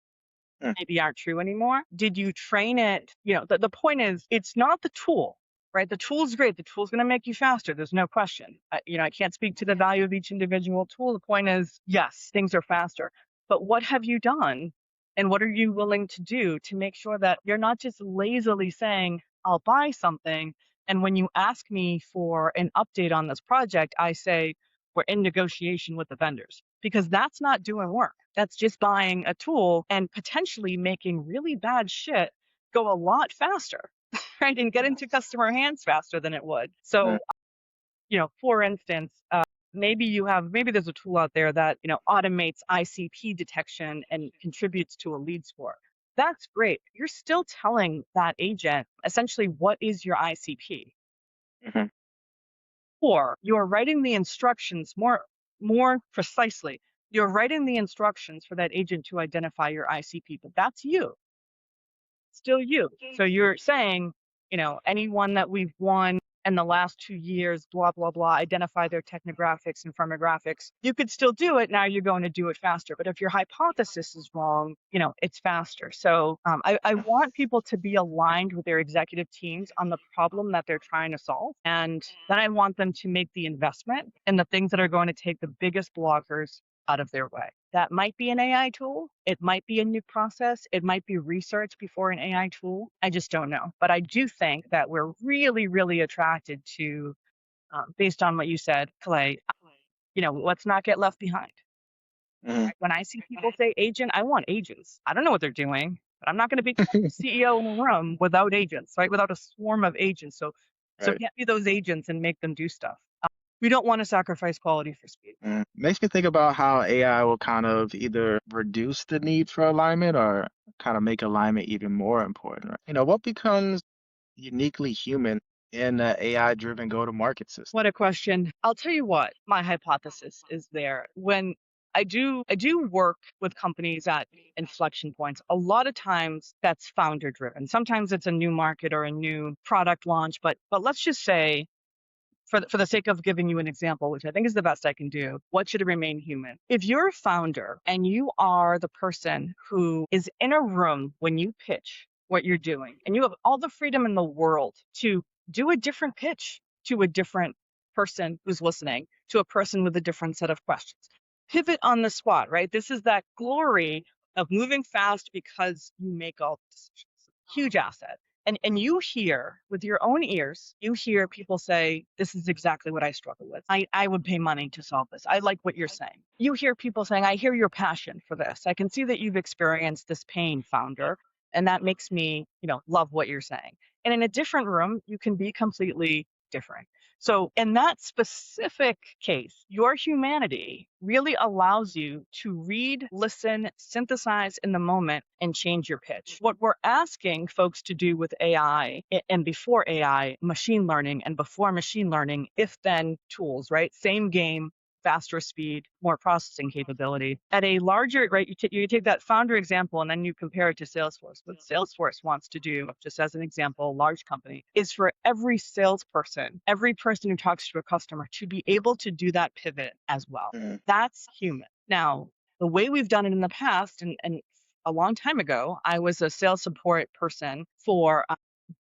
mm,
maybe aren't true anymore? Did you train it? The point is, it's not the tool, right? The tool's great. The tool's going to make you faster. There's no question. I can't speak to the value of each individual tool. The point is, yes, things are faster. But what have you done? And what are you willing to do to make sure that you're not just lazily saying, I'll buy something. And when you ask me for an update on this project, I say, we're in negotiation with the vendors, because that's not doing work. That's just buying a tool and potentially making really bad shit go a lot faster, right? And get into customer hands faster than it would.
mm,
So, for instance, maybe there's a tool out there that, automates ICP detection and contributes to a lead score. That's great. You're still telling that agent essentially what is your ICP,
mhm,
or you're writing the instructions more precisely. You're writing the instructions for that agent to identify your ICP, but that's you, still you. So you're saying, anyone that we've won in the last 2 years, blah, blah, blah, identify their technographics and firmographics. You could still do it. Now you're going to do it faster. But if your hypothesis is wrong, it's faster. So I want people to be aligned with their executive teams on the problem that they're trying to solve. And then I want them to make the investment in the things that are going to take the biggest blockers out of their way. That might be an AI tool. It might be a new process. It might be research before an AI tool. I just don't know. But I do think that we're really, really attracted to, based on what you said, Kalei, let's not get left behind.
mhm.
When I see people say agent, I want agents. I don't know what they're doing, but I'm not going to be CEO in a room without agents, right? Without a swarm of agents. So
Right.
get me those agents and make them do stuff. We don't want to sacrifice quality for speed.
Makes me think about how AI will kind of either reduce the need for alignment or kind of make alignment even more important, right? What becomes uniquely human in an AI-driven go-to-market system?
What a question. I'll tell you what, my hypothesis is there. When I do work with companies at inflection points. A lot of times that's founder driven. Sometimes it's a new market or a new product launch, but let's just say, for the sake of giving you an example, which I think is the best I can do, what should remain human? If you're a founder and you are the person who is in a room when you pitch what you're doing, and you have all the freedom in the world to do a different pitch to a different person who's listening, to a person with a different set of questions. Pivot on the spot, right? This is that glory of moving fast because you make all the decisions. Huge asset. And you hear with your own ears, you hear people say, this is exactly what I struggle with. I would pay money to solve this. I like what you're saying. You hear people saying, I hear your passion for this. I can see that you've experienced this pain, founder. And that makes me, love what you're saying. And in a different room, you can be completely different. So in that specific case, your humanity really allows you to read, listen, synthesize in the moment, and change your pitch. What we're asking folks to do with AI, and before AI, machine learning, and before machine learning, if then tools, right? Same game, faster speed, more processing capability. At a larger, right, you take that founder example and then you compare it to Salesforce. What Salesforce wants to do, just as an example, large company, is for every salesperson, every person who talks to a customer to be able to do that pivot as well.
Mm,
That's human. Now, the way we've done it in the past, and a long time ago, I was a sales support person for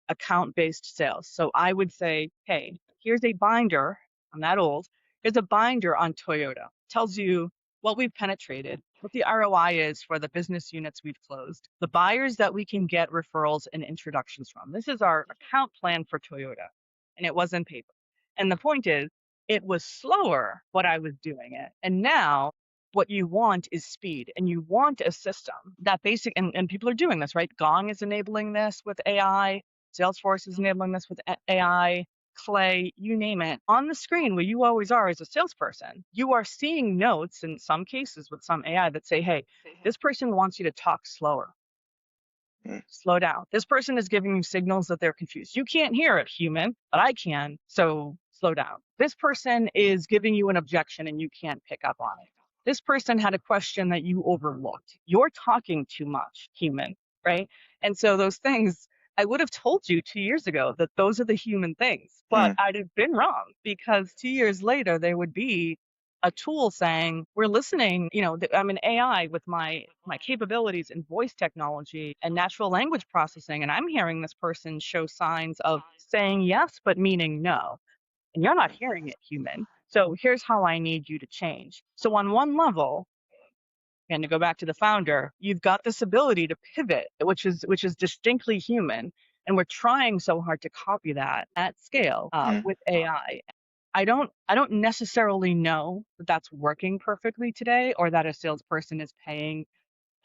account-based sales. So I would say, hey, here's a binder. I'm that old. Here's a binder on Toyota. Tells you what we've penetrated, what the ROI is for the business units we've closed, the buyers that we can get referrals and introductions from. This is our account plan for Toyota, and it was in paper. And the point is, it was slower what I was doing it. And now what you want is speed, and you want a system that and people are doing this, right? Gong is enabling this with AI. Salesforce is enabling this with AI, Kalei, you name it. On the screen, where you always are as a salesperson, you are seeing notes in some cases with some AI that say, hey, this person wants you to talk slower.
mm,
Slow down. This person is giving you signals that they're confused. You can't hear it, human, but I can. So slow down. This person is giving you an objection and you can't pick up on it. This person had a question that you overlooked. You're talking too much, human, right? And so those things, I would have told you 2 years ago that those are the human things, but
mm,
I'd have been wrong, because 2 years later, there would be a tool saying, we're listening, I'm an AI with my capabilities in voice technology and natural language processing, and I'm hearing this person show signs of saying yes but meaning no, and you're not hearing it, human. So here's how I need you to change. So on one level, and to go back to the founder, you've got this ability to pivot, which is distinctly human, and we're trying so hard to copy that at scale
mm.
with AI. I don't necessarily know that that's working perfectly today, or that a salesperson is paying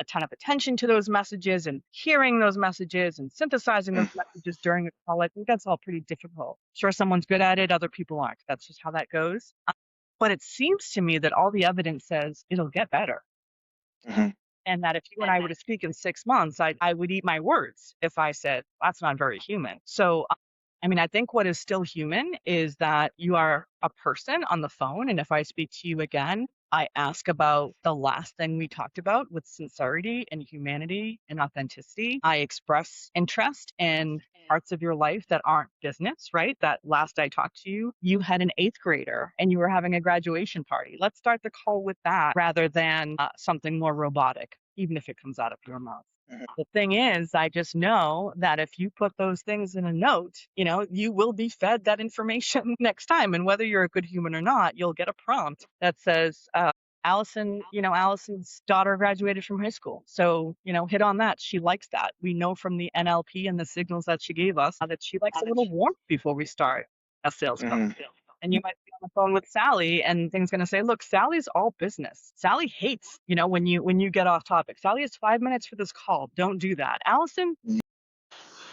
a ton of attention to those messages and hearing those messages and synthesizing those
Mm,
messages during a call. I think that's all pretty difficult. Sure, someone's good at it, other people aren't. That's just how that goes. But it seems to me that all the evidence says it'll get better.
mhm,
And that if you and I were to speak in 6 months, I would eat my words if I said, that's not very human. So, I mean, I think what is still human is that you are a person on the phone. And if I speak to you again, I ask about the last thing we talked about with sincerity and humanity and authenticity. I express interest in parts of your life that aren't business, right? That last I talked to you, you had an eighth grader and you were having a graduation party. Let's start the call with that rather than something more robotic, even if it comes out of your mouth.
mhm,
The thing is, I just know that if you put those things in a note, you will be fed that information next time. And whether you're a good human or not, you'll get a prompt that says, Allison's daughter graduated from high school. So, hit on that. She likes that. We know from the NLP and the signals that she gave us that she likes a little warmth before we start a sales call.
mhm.
And you might be on the phone with Sally and things going to say, look, Sally's all business. Sally hates, when you get off topic. Sally has 5 minutes for this call. Don't do that. Allison,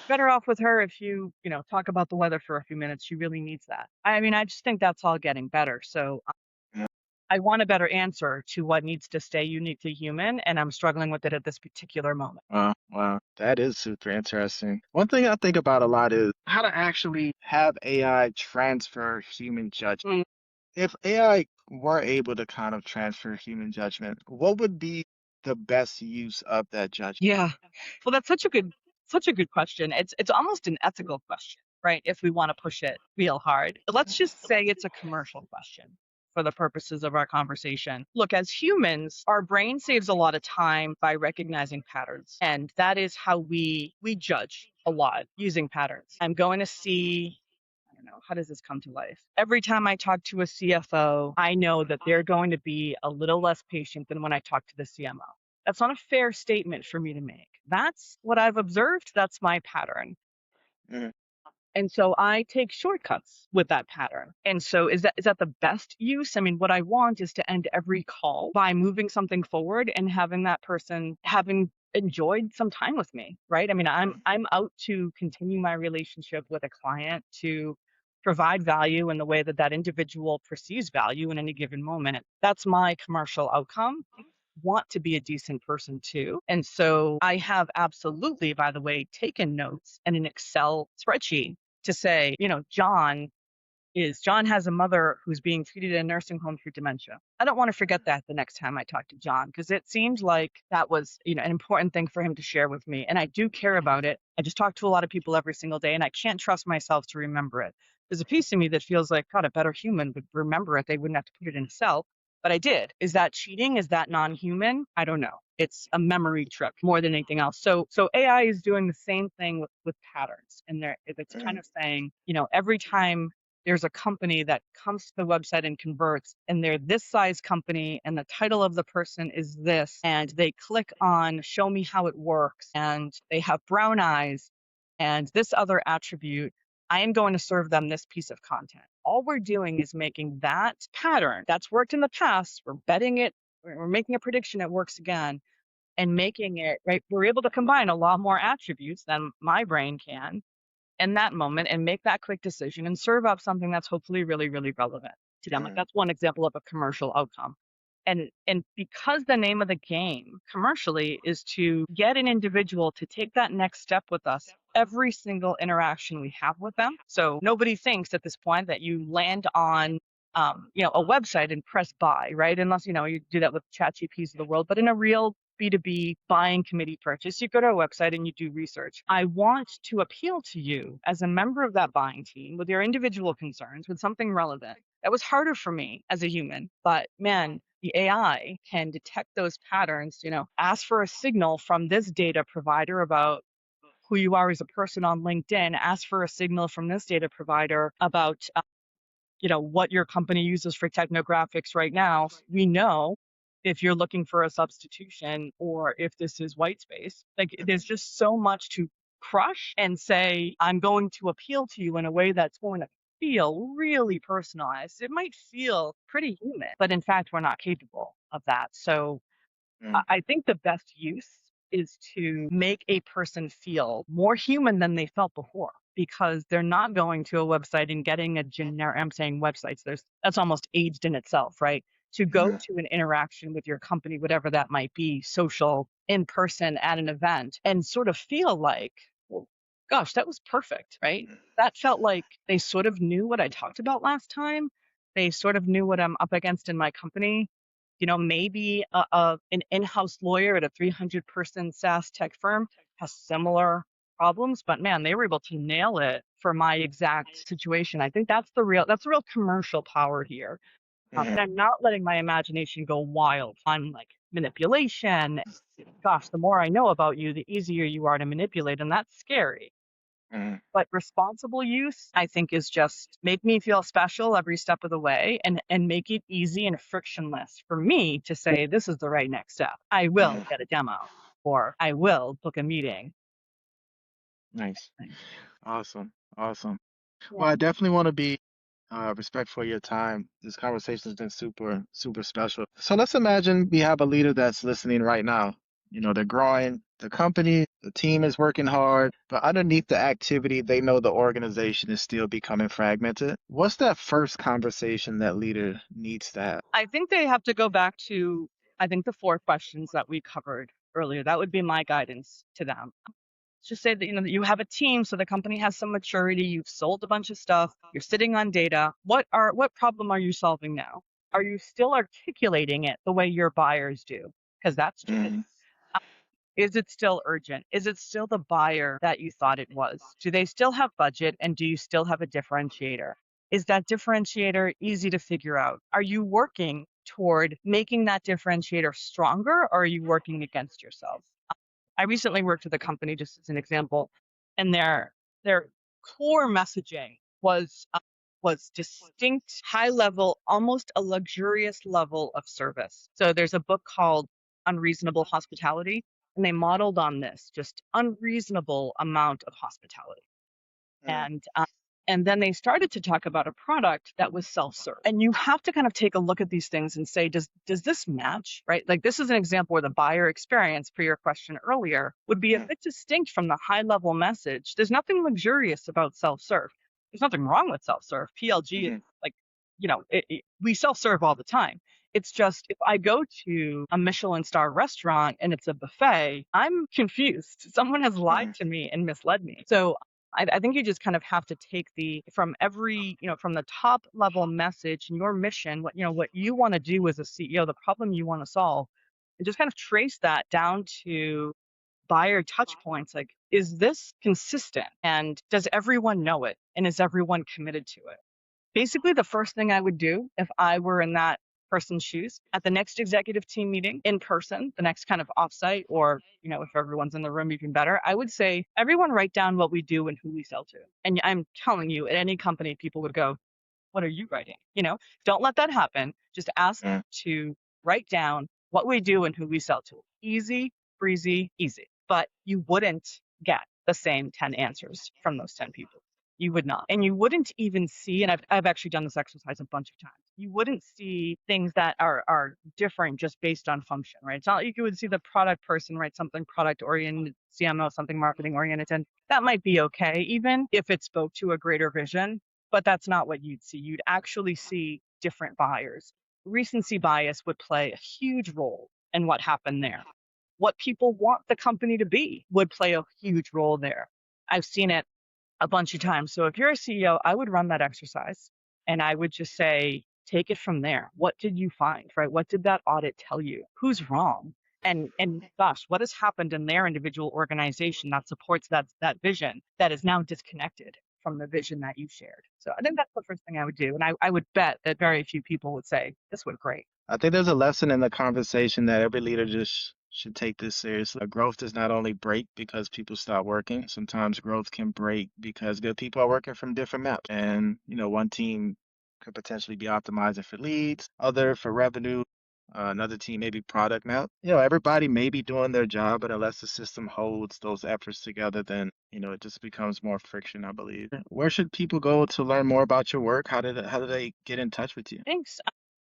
better off with her if you talk about the weather for a few minutes. She really needs that. I mean, I just think that's all getting better. So
Yeah.
I want a better answer to what needs to stay uniquely human, and I'm struggling with it at this particular moment.
Wow, wow, that is super interesting. One thing I think about a lot is how to actually have AI transfer human judgment.
Mm,
If AI were able to kind of transfer human judgment, what would be the best use of that judgment?
yeah. Well, that's such a good question. It's almost an ethical question, right? If we want to push it real hard. But let's just say it's a commercial question for the purposes of our conversation. Look, as humans, our brain saves a lot of time by recognizing patterns. And that is how we judge a lot using patterns. I'm going to see, I don't know, how does this come to life? Every time I talk to a CFO, I know that they're going to be a little less patient than when I talk to the CMO. That's not a fair statement for me to make. That's what I've observed. That's my pattern.
Mhm,
And so I take shortcuts with that pattern. And so is that the best use? I mean, what I want is to end every call by moving something forward and having that person having enjoyed some time with me, right? I mean, I'm out to continue my relationship with a client, to provide value in the way that that individual perceives value in any given moment. That's my commercial outcome. Want to be a decent person too. And so I have absolutely, by the way, taken notes in an Excel spreadsheet to say, John has a mother who's being treated in a nursing home for dementia. I don't want to forget that the next time I talk to John, because it seemed like that was, an important thing for him to share with me. And I do care about it. I just talk to a lot of people every single day, and I can't trust myself to remember it. There's a piece of me that feels like, God, a better human would remember it. They wouldn't have to put it in a cell. But I did. Is that cheating? Is that non-human? I don't know. It's a memory trip more than anything else. So AI is doing the same thing with patterns. And it's kind
mhm,
of saying, every time there's a company that comes to the website and converts, and they're this size company, and the title of the person is this, and they click on show me how it works, and they have brown eyes and this other attribute, I am going to serve them this piece of content. All we're doing is making that pattern that's worked in the past, we're betting it, we're making a prediction it works again, and making it, right? We're able to combine a lot more attributes than my brain can in that moment and make that quick decision and serve up something that's hopefully really, really relevant to them. Like,
mhm,
that's one example of a commercial outcome. And because the name of the game commercially is to get an individual to take that next step with us every single interaction we have with them. So nobody thinks at this point that you land on a website and press buy, right? Unless you do that with chat GPs of the world. But in a real B2B buying committee purchase, you go to a website and you do research. I want to appeal to you as a member of that buying team with your individual concerns, with something relevant. That was harder for me as a human, but man, the AI can detect those patterns, ask for a signal from this data provider about who you are as a person on LinkedIn, ask for a signal from this data provider about what your company uses for technographics right now. We know if you're looking for a substitution or if this is white space. Like, there's just so much to crush and say, I'm going to appeal to you in a way that's going to feel really personalized. It might feel pretty human, but in fact, we're not capable of that. So
mm,
I think the best use is to make a person feel more human than they felt before because they're not going to a website and getting a generic, I'm saying websites, that's almost aged in itself, right? To go
mm,
to an interaction with your company, whatever that might be, social, in person, at an event, and sort of feel like, well, gosh, that was perfect, right? That felt like they sort of knew what I talked about last time. They sort of knew what I'm up against in my company. Maybe an in-house lawyer at a 300-person SaaS tech firm has similar problems, but man, they were able to nail it for my exact situation. I think that's the real commercial power here.
mm,
And I'm not letting my imagination go wild on like manipulation. Gosh, the more I know about you, the easier you are to manipulate, and that's scary.
mm,
But responsible use, I think, is just make me feel special every step of the way and make it easy and frictionless for me to say, this is the right next step. I will
mm.
get a demo or I will book a meeting.
Nice. Awesome. Awesome.
Yeah.
Well, I definitely want to be respectful of your time. This conversation has been super, super special. So let's imagine we have a leader that's listening right now. They're growing the company, the team is working hard, but underneath the activity, they know the organization is still becoming fragmented. What's that first conversation that leader needs to have?
I think they have to go back to, I think, the four questions that we covered earlier. That would be my guidance to them. Just say that that you have a team, so the company has some maturity, you've sold a bunch of stuff, you're sitting on data. What problem are you solving now? Are you still articulating it the way your buyers do? Because that's changed.
Mm,
Is it still urgent? Is it still the buyer that you thought it was? Do they still have budget and do you still have a differentiator? Is that differentiator easy to figure out? Are you working toward making that differentiator stronger or are you working against yourself? I recently worked with a company, just as an example, and their core messaging was distinct, high level, almost a luxurious level of service. So there's a book called Unreasonable Hospitality, and they modeled on this just unreasonable amount of hospitality.
mm,
And then they started to talk about a product that was self-serve. And you have to kind of take a look at these things and say, does this match? Right? Like this is an example where the buyer experience, per your question earlier, would be a
mm,
bit distinct from the high-level message. There's nothing luxurious about self-serve. There's nothing wrong with self-serve. PLG is
mm,
like, we self-serve all the time. It's just if I go to a Michelin star restaurant and it's a buffet, I'm confused. Someone has lied
mm,
to me and misled me. So I think you just kind of have to take from the top level message and your mission, what you want to do as a CEO, the problem you want to solve, and just kind of trace that down to buyer touch points. Like, is this consistent? And does everyone know it? And is everyone committed to it? Basically, the first thing I would do if I were in that person's shoes at the next executive team meeting in person, the next kind of offsite, or, if everyone's in the room, even better, I would say, everyone write down what we do and who we sell to. And I'm telling you, at any company, people would go, what are you writing? Don't let that happen. Just ask
mm,
to write down what we do and who we sell to. Easy, breezy, easy. But you wouldn't get the same 10 answers from those 10 people. You would not. And you wouldn't even see, and I've actually done this exercise a bunch of times. You wouldn't see things that are different just based on function, right? It's not like you would see the product person write something product oriented, CMO, something marketing oriented. And that might be okay, even if it spoke to a greater vision, but that's not what you'd see. You'd actually see different buyers. Recency bias would play a huge role in what happened there. What people want the company to be would play a huge role there. I've seen it a bunch of times. So if you're a CEO, I would run that exercise and I would just say, take it from there. What did you find, right? What did that audit tell you? Who's wrong? And gosh, what has happened in their individual organization that supports that vision that is now disconnected from the vision that you shared? So I think that's the first thing I would do. And I would bet that very few people would say, this went great.
I think there's a lesson in the conversation that every leader just should take this seriously. Growth does not only break because people stop working. Sometimes growth can break because good people are working from different maps. And, one team could potentially be optimizing for leads, other for revenue, another team maybe product. Now, everybody may be doing their job, but unless the system holds those efforts together, then it just becomes more friction, I believe. Where should people go to learn more about your work? How do they get in touch with you?
Thanks.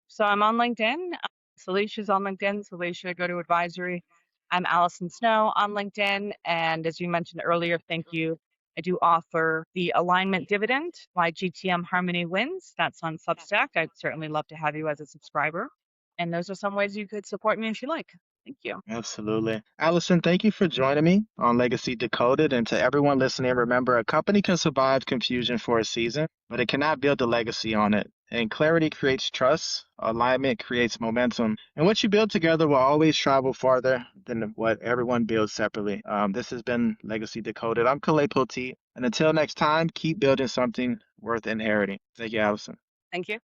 So I'm on LinkedIn. Salicia's on LinkedIn. Salicia, go to advisory. I'm Allison Snow on LinkedIn. And as you mentioned earlier, thank you. I do offer the alignment dividend, why GTM Harmony wins. That's on Substack. I'd certainly love to have you as a subscriber. And those are some ways you could support me if you like. Thank you.
Absolutely. Allison, thank you for joining me on Legacy Decoded. And to everyone listening, remember a company can survive confusion for a season, but it cannot build a legacy on it. And clarity creates trust, alignment creates momentum, and what you build together will always travel farther than what everyone builds separately. This has been Legacy Decoded. I'm Kalei Poteat, and until next time, keep building something worth inheriting. Thank you, Allison.
Thank you.